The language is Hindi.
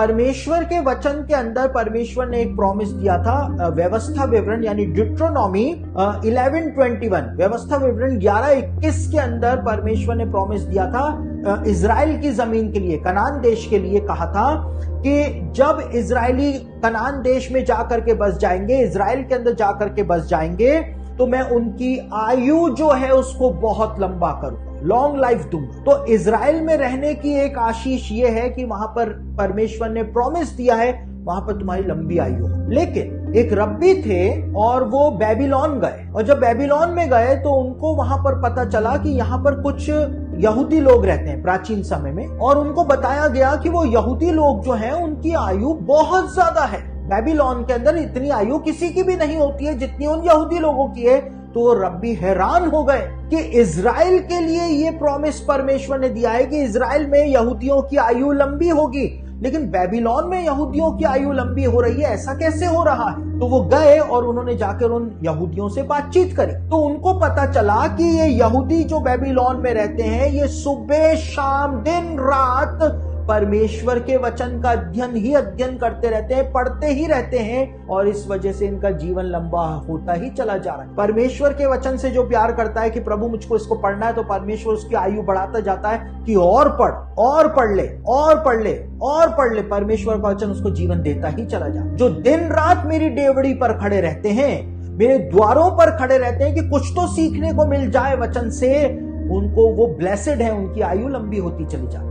परमेश्वर के वचन के अंदर परमेश्वर ने एक प्रॉमिस दिया था, व्यवस्था विवरण यानी ड्यूट्रोनॉमी 11:21, व्यवस्था विवरण 11:21 के अंदर परमेश्वर ने प्रॉमिस दिया था इजराइल की जमीन के लिए, कनान देश के लिए कहा था कि जब इजरायली कनान देश में जाकर के बस जाएंगे, इजराइल के अंदर जाकर के बस जाएंगे, तो मैं उनकी आयु जो है उसको बहुत लंबा करूंगा, लॉन्ग लाइफ दूंगा। तो इजराइल में रहने की एक आशीष ये है कि वहां पर परमेश्वर ने प्रॉमिस दिया है वहां पर तुम्हारी लंबी आयु हो। लेकिन एक रब्बी थे और वो बेबीलोन गए, और जब बेबीलोन में गए तो उनको वहां पर पता चला कि यहाँ पर कुछ यहूदी लोग रहते हैं प्राचीन समय में, और उनको बताया गया कि वो यहूदी लोग जो हैं उनकी आयु बहुत ज्यादा है। बेबीलोन के अंदर इतनी आयु किसी की भी नहीं होती है जितनी उन यहूदी लोगों की है। तो रब्बी हैरान हो गए कि इजराइल के लिए ये प्रॉमिस परमेश्वर ने दिया है कि इजराइल में यहूदियों की आयु लंबी होगी, लेकिन बेबीलोन में यहूदियों की आयु लंबी हो रही है, ऐसा कैसे हो रहा है? तो वो गए और उन्होंने जाकर उन यहूदियों से बातचीत करी। तो उनको पता चला कि ये यहूदी जो बेबीलोन में रहते हैं, ये सुबह शाम दिन रात परमेश्वर के वचन का अध्ययन करते रहते हैं, पढ़ते ही रहते हैं, और इस वजह से इनका जीवन लंबा होता ही चला जा रहा है। परमेश्वर के वचन से जो प्यार करता है कि प्रभु मुझको इसको पढ़ना है, तो परमेश्वर उसकी आयु बढ़ाता जाता है कि और पढ़, और पढ़ ले, और पढ़ ले, और पढ़ ले। परमेश्वर का वचन उसको जीवन देता ही चला जा। जो दिन रात मेरी डेवड़ी पर खड़े रहते हैं, मेरे द्वारों पर खड़े रहते हैं कि कुछ तो सीखने को मिल जाए वचन से, उनको वो ब्लेसेड है, उनकी आयु लंबी होती चली जाए।